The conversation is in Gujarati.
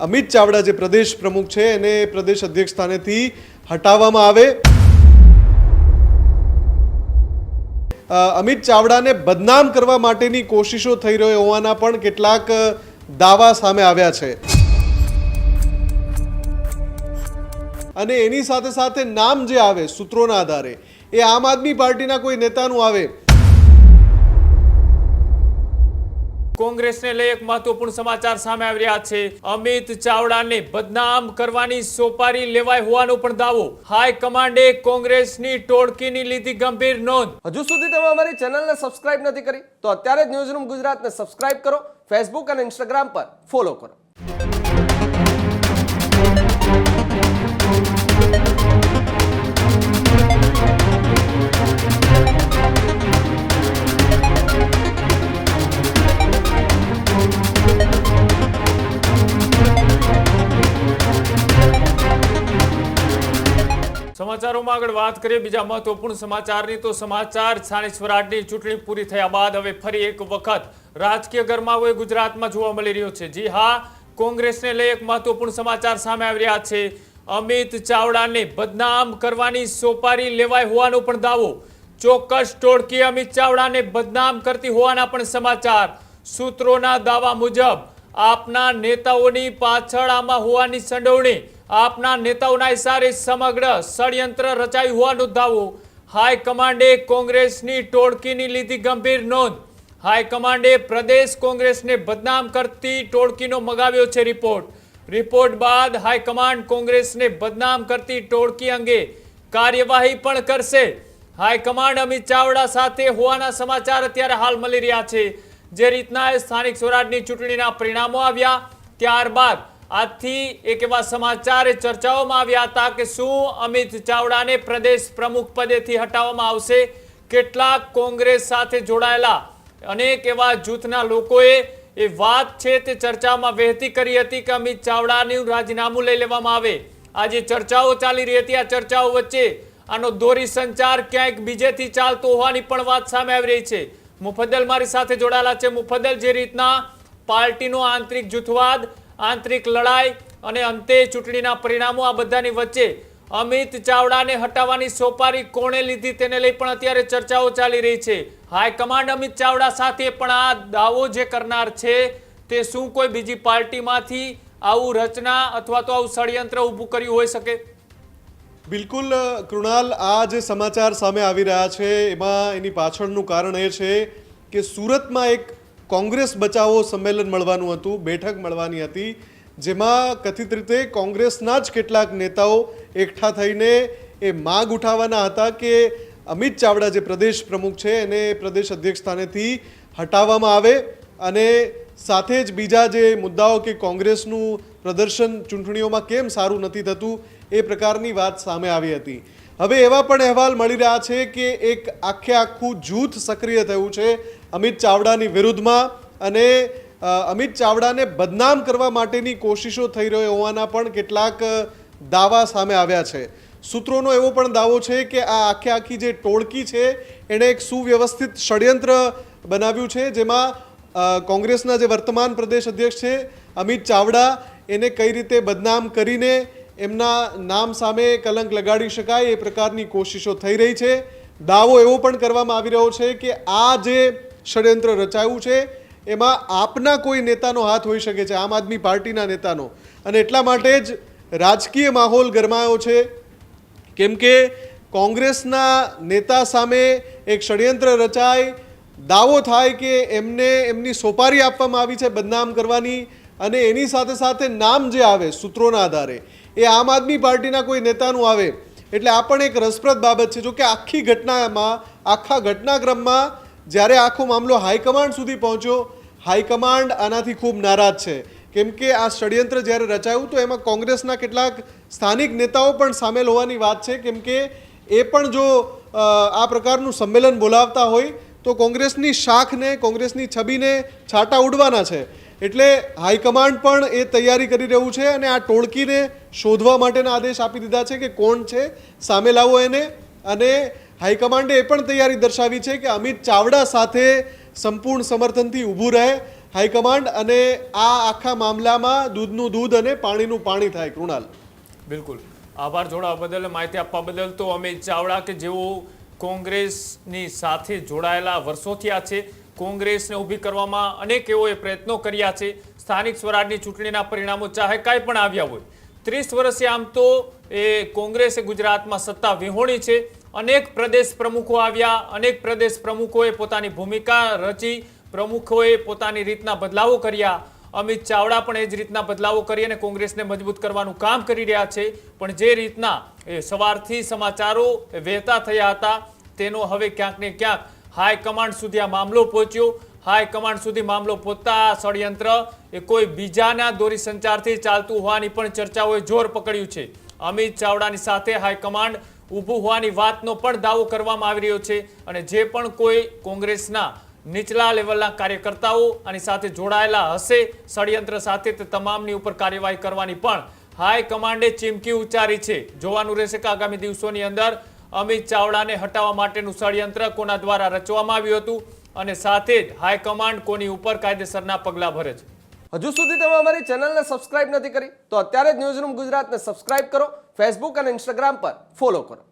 અમિત ચાવડા જે પ્રદેશ પ્રમુખ છે એને પ્રદેશ અધ્યક્ષ સ્થાનેથી હટાવવામાં આવે। અમિત ચાવડાને બદનામ કરવા માટેની કોશિશો થઈ રહી હોવાના પણ કેટલાક દાવા સામે આવ્યા છે અને એની સાથે સાથે નામ જે આવે સૂત્રોના આધારે એ આમ આદમી પાર્ટીના કોઈ નેતાનું આવે। કોંગ્રેસને લઈ એક મહત્વપૂર્ણ સમાચાર સામે આવી રહ્યા છે। અમિત ચાવડાને બદનામ કરવાની સોપારી લેવાય હોવાનો પણ દાવો। હાઈકમાન્ડે કોંગ્રેસની ટોળકીની લીધી ગંભીર નોંધ। હજુ સુધી તમે અમારી ચેનલને સબસ્ક્રાઇબ નથી કરી તો અત્યારે જ ન્યૂઝરૂમ ગુજરાતને સબસ્ક્રાઇબ કરો, ફેસબુક અને ઇન્સ્ટાગ્રામ પર ફોલો કરો। સમાચારોમાં આગળ વાત કરીએ બીજા મહત્વપૂર્ણ સમાચારની તો સમાચાર સ્થાનિક સ્વરાજની ચૂંટણી પૂરી થયા બાદ હવે ફરી એક વખત રાજકીય ગરમાવો ગુજરાતમાં જોવા મળી રહ્યો છે। જી હા, કોંગ્રેસને લઈ એક મહત્વપૂર્ણ સમાચાર સામે આવી રહ્યા છે। અમિત ચાવડાને બદનામ કરવાની સોપારી લેવાય હોવાનો પણ દાવો। ચોક્કસ ટોળકી અમિત ચાવડાને બદનામ કરતી હોવાના પણ સમાચાર। સૂત્રોના દાવા મુજબ આપના નેતાઓની પાછળ આમાં હોવાની સંડોવણી, આપના નેતાઓના ઇશારે સમગ્ર ષડયંત્ર રચાયું હોવાનો દાવો। હાઈકમાન્ડે કોંગ્રેસની ટોળકીની લીધી ગંભીર નોંધ। હાઈકમાન્ડે પ્રદેશ કોંગ્રેસને બદનામ કરતી ટોળકીનો મગાવ્યો છે રિપોર્ટ બાદ હાઈકમાન્ડ કોંગ્રેસને બદનામ કરતી ટોળકી અંગે કાર્યવાહી પણ કરશે। હાઈકમાન્ડ અમિત ચાવડા સાથે હોવાના સમાચાર અત્યારે હાલ મળી રહ્યા છે। જે રીતના સ્થાનિક સ્વરાજની ચૂંટણીના પરિણામો આવ્યા ત્યારબાદ આજથી એક એવા સમાચાર ચર્ચાઓમાં આવ્યા હતા કે શું અમિત ચાવડાને પ્રદેશ પ્રમુખ પદેથી હટાવવામાં આવશે। કેટલાક કોંગ્રેસ સાથે જોડાયેલા અનેક એવા જૂથના લોકોએ એ વાત છે તે ચર્ચામાં વહેતી કરી હતી કે અમિત ચાવડાનું રાજીનામું લઈ લેવામાં આવે। આજે ચર્ચાઓ ચાલી રહી હતી। આ ચર્ચાઓ વચ્ચે આનો દોરી સંચાર ક્યાંક બીજેથી ચાલતો હોવાની પણ વાત સામે આવી રહી છે। મુફદ્દલ મારી સાથે જોડાયેલા છે। મુફદ્દલ, જે રીતના પાર્ટીનો આંતરિક જૂથવાદ, આંતરિક લડાઈ અને અંતે ચૂંટણીના પરિણામો આ બધાની વચ્ચે અમિત ચાવડાને હટાવવાની સોપારી કોણે લીધી તેને લઈ પણ અત્યારે ચર્ચાઓ ચાલી રહી છે। હાઈકમાન્ડ અમિત ચાવડા સાથે પણ આ દાવો જે કરનાર છે તે શું કોઈ બીજી પાર્ટીમાંથી આવું રચના અથવા તો આવું ષડયંત્ર ઊભું કર્યું હોઈ શકે? બિલકુલ કૃણાલ, આ જે સમાચાર સામે આવી રહ્યા છે એમાં એની પાછળનું કારણ એ છે કે સુરતમાં એક કોંગ્રેસ બચાવો સંમેલન મળવાનું હતું, બેઠક મળવાની હતી, જેમાં કથિત રીતે કોંગ્રેસના જ કેટલાક નેતાઓ એકઠા થઈને એ માંગ ઉઠાવવાના હતા કે અમિત ચાવડા જે પ્રદેશ પ્રમુખ છે એને પ્રદેશ અધ્યક્ષ સ્થાનેથી હટાવવામાં આવે અને સાથે જ બીજા જે મુદ્દાઓ કે કોંગ્રેસનું પ્રદર્શન ચૂંટણીઓમાં કેમ સારું નથી થતું એ પ્રકારની વાત સામે આવી હતી। હવે એવા પણ અહેવાલ મળી રહ્યા છે કે એક આખું જૂથ સક્રિય થયું છે અમિત ચાવડાની વિરુદ્ધમાં અને અમિત ચાવડાને બદનામ કરવા માટેની કોશિશો થઈ રહી હોવાના પણ કેટલાક દાવા સામે આવ્યા છે। સૂત્રોનો એવો પણ દાવો છે કે આ આખી જે ટોળકી છે એણે એક સુવ્યવસ્થિત ષડયંત્ર બનાવ્યું છે, જેમાં કોંગ્રેસના જે વર્તમાન પ્રદેશ અધ્યક્ષ છે અમિત ચાવડા એને કઈ રીતે બદનામ કરીને એમના નામ સામે કલંક લગાડી શકાય એ પ્રકારની કોશિશો થઈ રહી છે। દાવો એવો પણ કરવામાં આવી રહ્યો છે કે આ જે ષડયંત્ર રચાયું છે એમાં આપના કોઈ નેતાનો હાથ હોઈ શકે છે, આમ આદમી પાર્ટીના નેતાનો, અને એટલા માટે જ રાજકીય માહોલ ગરમાયો છે કેમ કે કોંગ્રેસના નેતા સામે એક ષડયંત્ર રચાય, દાવો થાય કે એમને એમની સોપારી આપવામાં આવી છે બદનામ કરવાની, અને એની સાથે સાથે નામ જે આવે સૂત્રોના આધારે એ આમ આદમી પાર્ટીના કોઈ નેતાનું આવે, એટલે આ પણ એક રસપ્રદ બાબત છે। જો કે આખા ઘટનાક્રમમાં જ્યારે આખો મામલો હાઈકમાન્ડ સુધી પહોંચ્યો, હાઈકમાન્ડ આનાથી ખૂબ નારાજ છે કેમ કે આ ષડયંત્ર જ્યારે રચાયું તો એમાં કોંગ્રેસના કેટલાક સ્થાનિક નેતાઓ પણ સામેલ હોવાની વાત છે કેમ કે એ પણ જો આ પ્રકારનું સંમેલન બોલાવતા હોય તો કોંગ્રેસની શાખને, કોંગ્રેસની છબીને છાંટા ઉડવાના છે। એટલે હાઈકમાન્ડ પણ એ તૈયારી કરી રહ્યું છે અને આ ટોળકીને શોધવા માટેના આદેશ આપી દીધા છે કે કોણ છે, સામે લાવો એને। અને હાઈકમાન્ડે એ પણ તૈયારી દર્શાવી છે કે અમિત ચાવડા સાથે સંપૂર્ણ સમર્થનથી ઊભું રહે હાઈકમાન્ડ અને આ આખા મામલામાં દૂધનું દૂધ અને પાણીનું પાણી થાય? કૃણાલ, બિલકુલ આભાર જોડાવા બદલ, માહિતી આપવા બદલ. તો અમિત ચાવડા કે જેઓ કોંગ્રેસની સાથે જોડાયેલા વર્ષોથી આ છે, કોંગ્રેસને ઊભી કરવામાં અનેક એવો પ્રયત્નો કર્યા છે. સ્થાનિક સ્વરાજની ચૂંટણીના પરિણામો ચાહે કાંઈ પણ આવ્યા હોય, 30 વર્ષે આમ તો એ કોંગ્રેસે ગુજરાતમાં સત્તા વિહોણી છે. અનેક પ્રદેશ પ્રમુખો આવ્યા, અનેક પ્રદેશ પ્રમુખોએ પોતાની ભૂમિકા રચી, પ્રમુખોએ પોતાની રીતના બદલાવો કર્યા. અમિત ચાવડા પણ એ જ રીતના બદલાવો કરી અને કોંગ્રેસને મજબૂત કરવાનું કામ કરી રહ્યા છે. પણ જે રીતના એ સવારથી સમાચારો વહેતા થયા હતા, તેનો હવે ક્યાંક ને ક્યાંક હાઈકમાન્ડ સુધી આ મામલો પહોંચ્યો. હાઈકમાન્ડ સુધી મામલો પહોંચતા આ ષડયંત્ર એ કોઈ બીજાના દોરી સંચારથી ચાલતું હોવાની પણ ચર્ચાઓએ જોર પકડ્યું છે. અમિત ચાવડાની સાથે હાઈકમાન્ડ ઊભું હોવાની વાતનો પણ દાવો કરવામાં આવી રહ્યો છે. અને જે પણ કોઈ કોંગ્રેસના નીચલા લેવલના કાર્યકર્તાઓ આની સાથે જોડાયેલા હશે ષડયંત્ર સાથે, તે તમામની ઉપર કાર્યવાહી કરવાની પણ હાઈકમાન્ડે ચીમકી ઉચ્ચારી છે. જોવાનું રહેશે કે આગામી દિવસોની અંદર અમિત ચાવડાને હટાવવા માટેનું ષડયંત્ર કોના દ્વારા રચવામાં આવ્યું હતું અને સાથે જ હાઈકમાન્ડ કોની ઉપર કાયદેસરના પગલાં ભરે છે. હજુ સુધી તમે અમારી ચેનલને સબસ્ક્રાઇબ નથી કરી તો અત્યારે જ ન્યૂઝરૂમ ગુજરાતને સબસ્ક્રાઇબ કરો, ફેસબુક અને ઇન્સ્ટાગ્રામ પર ફોલો કરો.